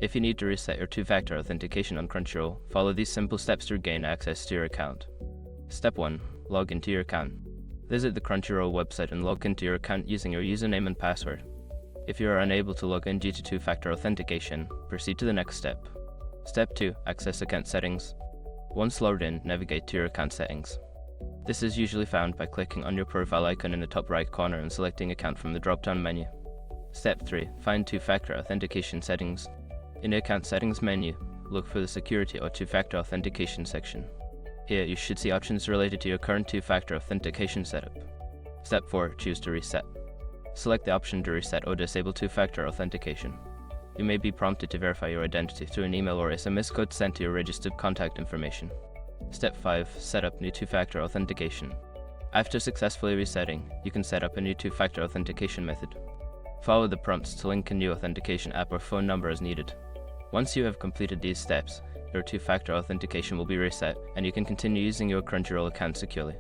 If you need to reset your two-factor authentication on Crunchyroll, follow these simple steps to gain access to your account. Step 1. Log into your account. Visit the Crunchyroll website and log into your account using your username and password. If you are unable to log in due to two-factor authentication, proceed to the next step. Step 2. Access account settings. Once logged in, navigate to your account settings. This is usually found by clicking on your profile icon in the top right corner and selecting Account from the drop-down menu. Step 3. Find two-factor authentication settings. In the Account Settings menu, look for the Security or Two-Factor Authentication section. Here, you should see options related to your current two-factor authentication setup. Step 4. Choose to reset. Select the option to reset or disable two-factor authentication. You may be prompted to verify your identity through an email or SMS code sent to your registered contact information. Step 5. Set up new two-factor authentication. After successfully resetting, you can set up a new two-factor authentication method. Follow the prompts to link a new authentication app or phone number as needed. Once you have completed these steps, your two-factor authentication will be reset and you can continue using your Crunchyroll account securely.